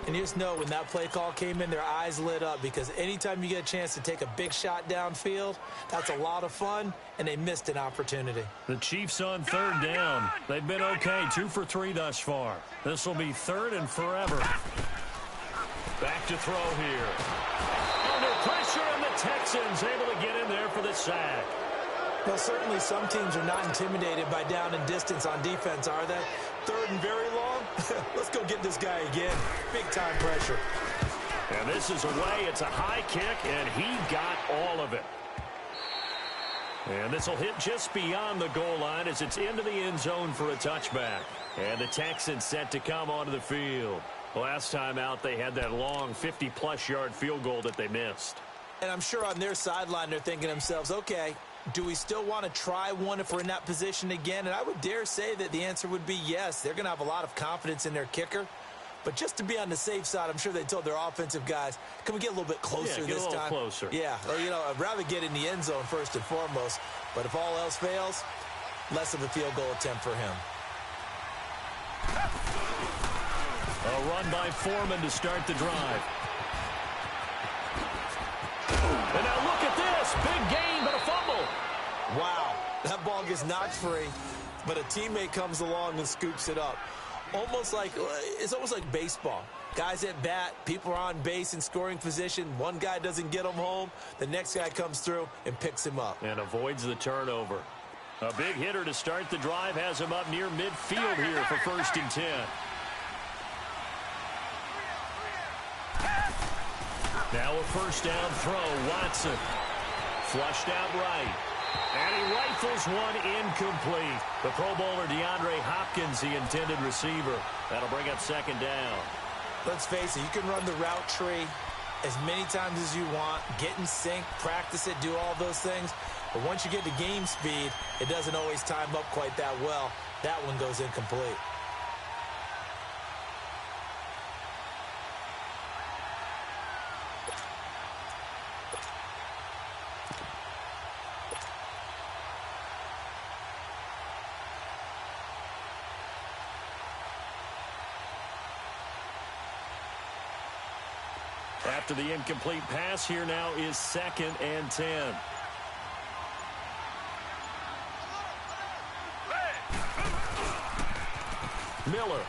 And you just know when that play call came in, their eyes lit up, because anytime you get a chance to take a big shot downfield, that's a lot of fun, and they missed an opportunity. The Chiefs on 3rd down. They've been okay, 2 for 3 thus far. This will be 3rd and forever. Back to throw here. Under pressure, and the Texans able to get in there for the sack. Well, certainly some teams are not intimidated by down and distance on defense, are they? 3rd and very long? Let's go get this guy again. Big-time pressure. And this is away. It's a high kick, and he got all of it. And this will hit just beyond the goal line as it's into the end zone for a touchback. And the Texans set to come onto the field. Last time out, they had that long 50-plus yard field goal that they missed. And I'm sure on their sideline they're thinking to themselves, okay, do we still want to try one if we're in that position again? And I would dare say that the answer would be yes. They're going to have a lot of confidence in their kicker. But just to be on the safe side, I'm sure they told their offensive guys, can we get a little bit closer this time? Yeah, get a little closer. Yeah, well, you know, I'd rather get in the end zone first and foremost. But if all else fails, less of a field goal attempt for him. A run by Foreman to start the drive. And now look at this. Big gain, but a fumble. Wow, that ball gets knocked free, but a teammate comes along and scoops it up. It's almost like baseball. Guys at bat, people are on base in scoring position. One guy doesn't get him home. The next guy comes through and picks him up. And avoids the turnover. A big hitter to start the drive has him up near midfield here for 1st and 10. Now a first down throw. Watson flushed out right. And he rifles one incomplete. The Pro Bowler DeAndre Hopkins, the intended receiver. That'll bring up second down. Let's face it, you can run the route tree as many times as you want, get in sync, practice it, do all those things. But once you get to game speed, it doesn't always time up quite that well. That one goes incomplete. After the incomplete pass, here now is 2nd and 10. Miller.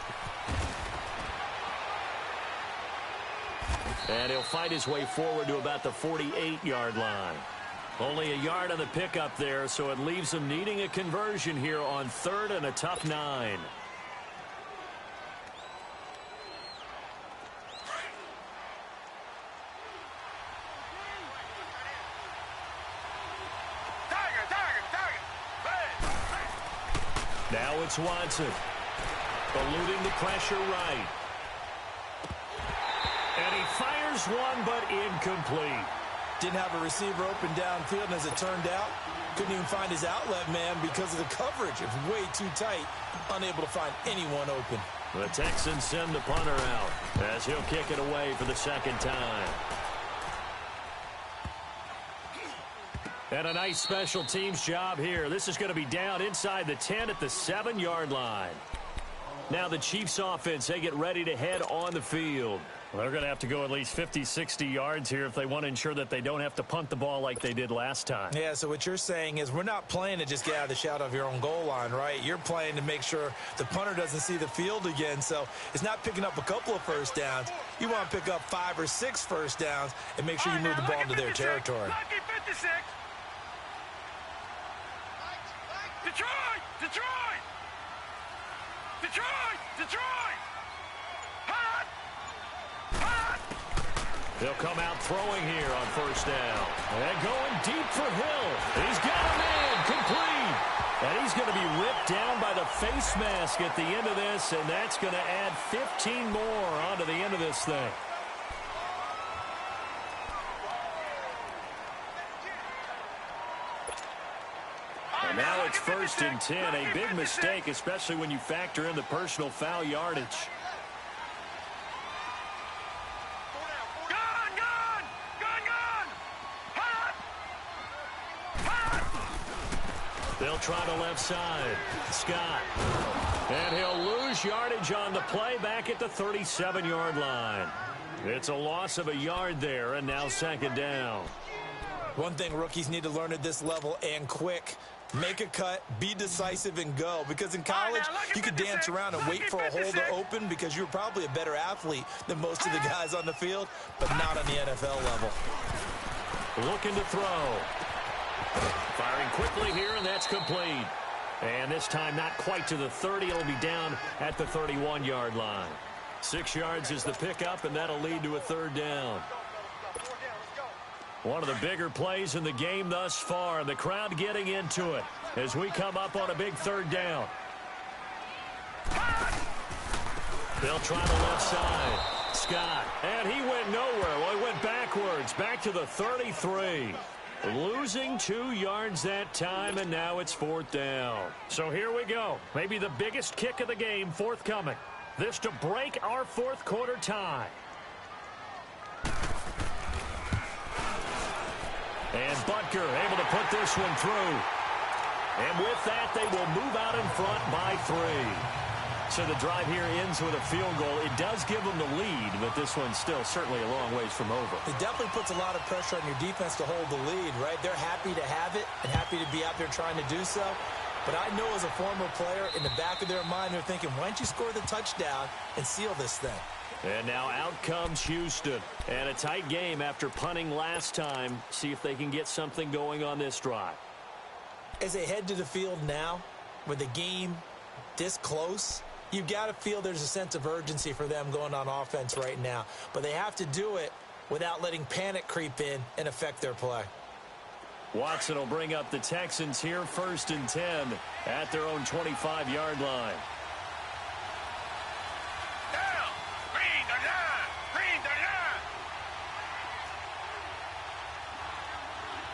And he'll fight his way forward to about the 48-yard line. Only a yard on the pickup there, so it leaves him needing a conversion here on 3rd and a tough 9. Now it's Watson, eluding the pressure right. And he fires one, but incomplete. Didn't have a receiver open downfield, and as it turned out, couldn't even find his outlet man because of the coverage. It was way too tight, unable to find anyone open. The Texans send the punter out as he'll kick it away for the 2nd time. And a nice special teams job here. This is going to be down inside the 10 at the 7-yard line. Now the Chiefs offense, they get ready to head on the field. Well, they're going to have to go at least 50, 60 yards here if they want to ensure that they don't have to punt the ball like they did last time. Yeah, so what you're saying is we're not playing to just get out of the shadow of your own goal line, right? You're playing to make sure the punter doesn't see the field again. So it's not picking up a couple of first downs. You want to pick up 5 or 6 first downs and make sure you move the ball into their territory. Lucky 56. Detroit! Detroit! Detroit! Detroit! Hot! Hot! They'll come out throwing here on first down. And going deep for Hill. He's got a man complete. And he's going to be ripped down by the face mask at the end of this, and that's going to add 15 more onto the end of this thing. And now it's 1st and 10. A big mistake, especially when you factor in the personal foul yardage. Gun! Gun! Gun! Gun! Hot! Hot! They'll try the left side. Scott. And he'll lose yardage on the play back at the 37-yard line. It's a loss of a yard there, and now 2nd down. One thing rookies need to learn at this level, and quick. Make a cut, be decisive, and go. Because in college, you could dance around and wait for a hole to open because you're probably a better athlete than most of the guys on the field, but not on the NFL level. Looking to throw. Firing quickly here, and that's complete. And this time not quite to the 30. It'll be down at the 31-yard line. 6 yards is the pickup, and that'll lead to a 3rd down. One of the bigger plays in the game thus far. The crowd getting into it as we come up on a big 3rd down. They'll try the left side. Scott. And he went nowhere. Well, he went backwards. Back to the 33. Losing 2 yards that time, and now it's 4th down. So here we go. Maybe the biggest kick of the game forthcoming. This to break our 4th quarter tie. And Butker able to put this one through. And with that, they will move out in front by 3. So the drive here ends with a field goal. It does give them the lead, but this one's still certainly a long ways from over. It definitely puts a lot of pressure on your defense to hold the lead, right? They're happy to have it and happy to be out there trying to do so. But I know as a former player, in the back of their mind, they're thinking, why don't you score the touchdown and seal this thing? And now out comes Houston. And a tight game after punting last time. See if they can get something going on this drive. As they head to the field now, with the game this close, you've got to feel there's a sense of urgency for them going on offense right now. But they have to do it without letting panic creep in and affect their play. Watson will bring up the Texans here, 1st and 10 at their own 25-yard line. Down. Green the line. Green the line.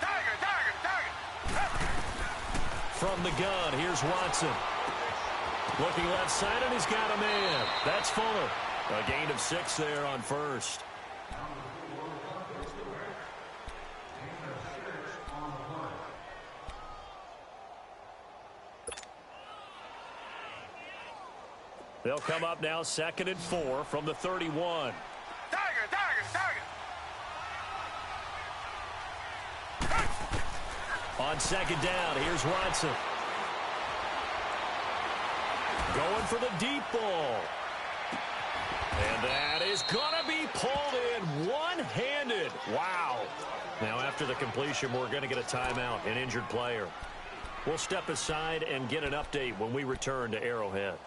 Tiger, tiger, tiger. From the gun, here's Watson. Looking left side, and he's got a man. That's Fuller. A gain of 6 there on first. They'll come up now 2nd and 4 from the 31. Tiger, tiger, tiger. On 2nd down, here's Watson. Going for the deep ball. And that is going to be pulled in one-handed. Wow. Now, after the completion, we're going to get a timeout, an injured player. We'll step aside and get an update when we return to Arrowhead.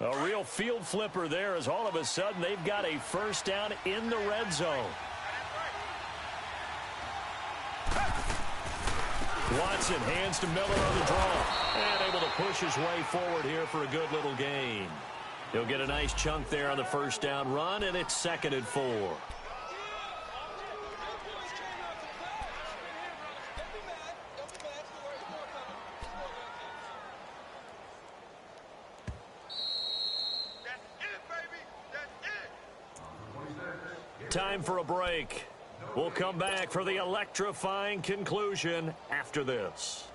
A real field flipper there as all of a sudden they've got a first down in the red zone. Watson hands to Miller on the draw. And able to push his way forward here for a good little gain. He'll get a nice chunk there on the first down run, and it's 2nd and 4. Time for a break. We'll come back for the electrifying conclusion after this.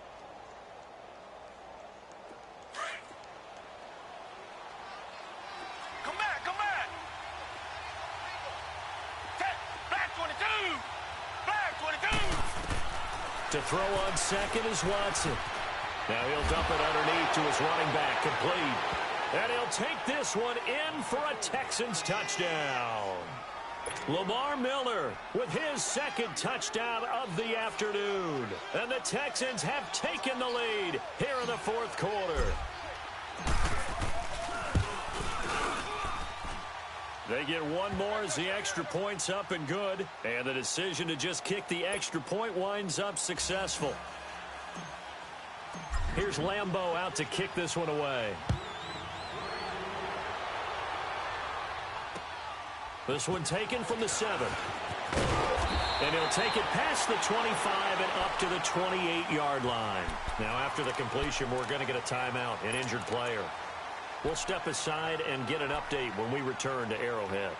Come back, come back. Black 22. Black 22. To throw on 2nd is Watson. Now he'll dump it underneath to his running back, complete. And he'll take this one in for a Texans touchdown. Lamar Miller with his 2nd touchdown of the afternoon. And the Texans have taken the lead here in the 4th quarter. They get one more as the extra point's up and good. And the decision to just kick the extra point winds up successful. Here's Lambeau out to kick this one away. This one taken from the 7. And he'll take it past the 25 and up to the 28-yard line. Now, after the completion, we're going to get a timeout, an injured player. We'll step aside and get an update when we return to Arrowhead.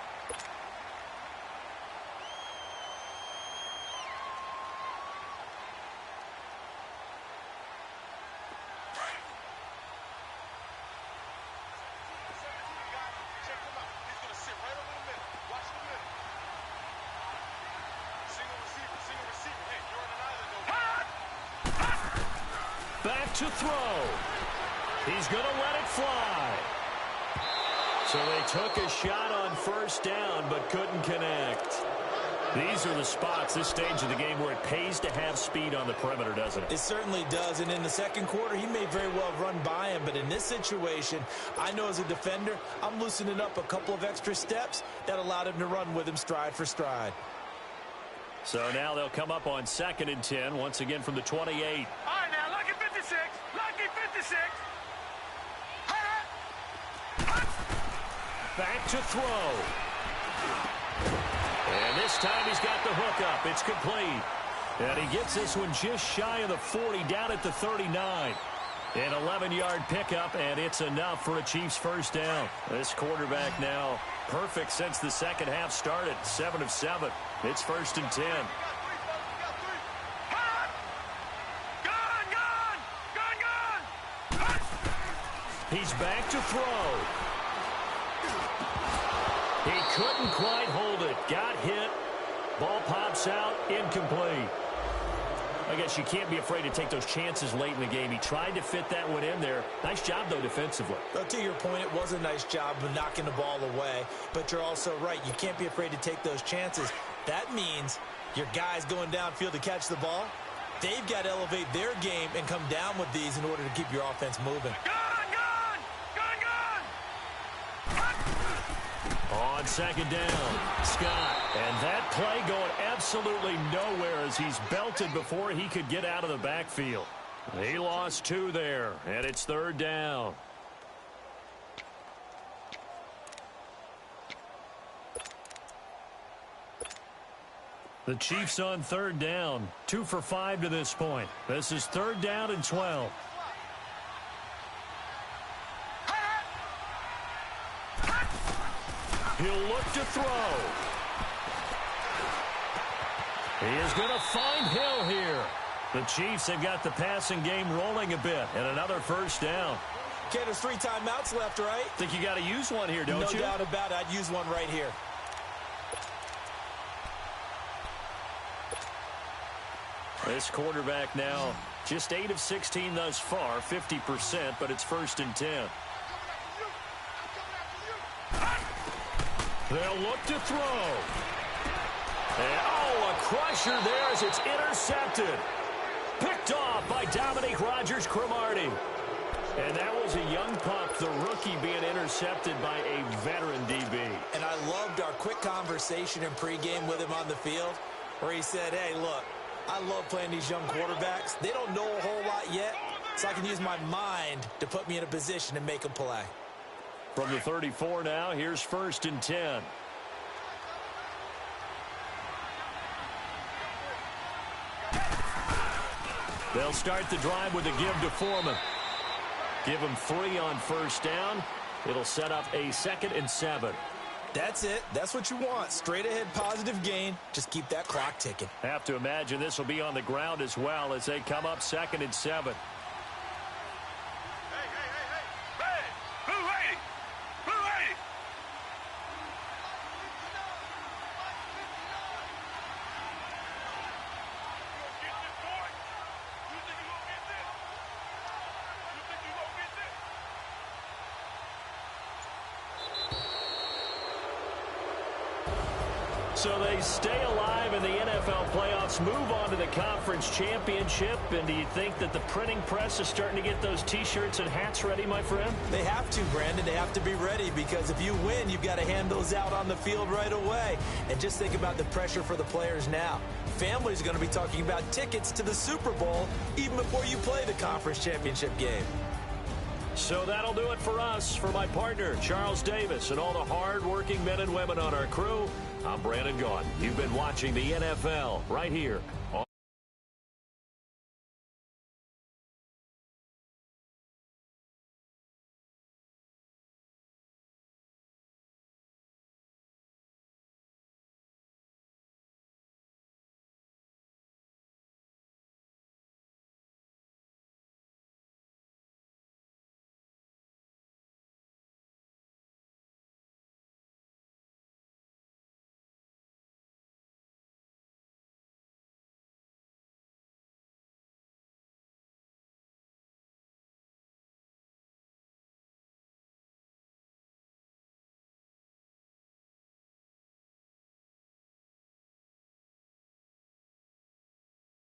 Back to throw. He's going to let it fly. So they took a shot on first down but couldn't connect. These are the spots, this stage of the game, where it pays to have speed on the perimeter, doesn't it? It certainly does, and in the 2nd quarter, he may very well run by him, but in this situation, I know as a defender, I'm loosening up a couple of extra steps that allowed him to run with him stride for stride. So now they'll come up on 2nd and 10, once again from the 28. All right, now, lucky 56. Lucky 56. Back to throw. And this time he's got the hook up. It's complete. And he gets this one just shy of the 40, down at the 39. An 11-yard pickup, and it's enough for a Chiefs first down. This quarterback now perfect since the second half started. 7 of 7. It's 1st and 10. He's back to throw. He couldn't quite hold it. Got hit. Ball pops out. Incomplete. I guess you can't be afraid to take those chances late in the game. He tried to fit that one in there. Nice job, though, defensively. Well, to your point, it was a nice job of knocking the ball away. But you're also right. You can't be afraid to take those chances. That means your guys going downfield to catch the ball, they've got to elevate their game and come down with these in order to keep your offense moving. On second down, Scott. And that play going absolutely nowhere as he's belted before he could get out of the backfield. He lost 2 there, and it's third down. The Chiefs on third down, 2 for 5 to this point. This is third down and 12. He'll look to throw. He is going to find Hill here. The Chiefs have got the passing game rolling a bit, and another first down. Okay, there's 3 timeouts left, right? Think you got to use one here, don't you? No doubt about it. I'd use one right here. This quarterback now just 8 of 16 thus far, 50%, but it's first and 10. They'll look to throw. And, a crusher there as it's intercepted. Picked off by Dominique Rodgers-Cromartie. And that was a young pup, the rookie, being intercepted by a veteran DB. And I loved our quick conversation in pregame with him on the field where he said, hey, look, I love playing these young quarterbacks. They don't know a whole lot yet, so I can use my mind to put me in a position to make them play. From the 34 now, here's first and 10. They'll start the drive with a give to Foreman. Give him 3 on first down. It'll set up a 2nd and 7. That's it. That's what you want. Straight ahead positive gain. Just keep that clock ticking. Have to imagine this will be on the ground as well as they come up 2nd and 7. So they stay alive in the NFL playoffs, move on to the conference championship. And do you think that the printing press is starting to get those T-shirts and hats ready, my friend? They have to, Brandon. They have to be ready because if you win, you've got to hand those out on the field right away. And just think about the pressure for the players now. Families are going to be talking about tickets to the Super Bowl even before you play the conference championship game. So that'll do it for us. For my partner, Charles Davis, and all the hard-working men and women on our crew, I'm Brandon Gaudin. You've been watching the NFL right here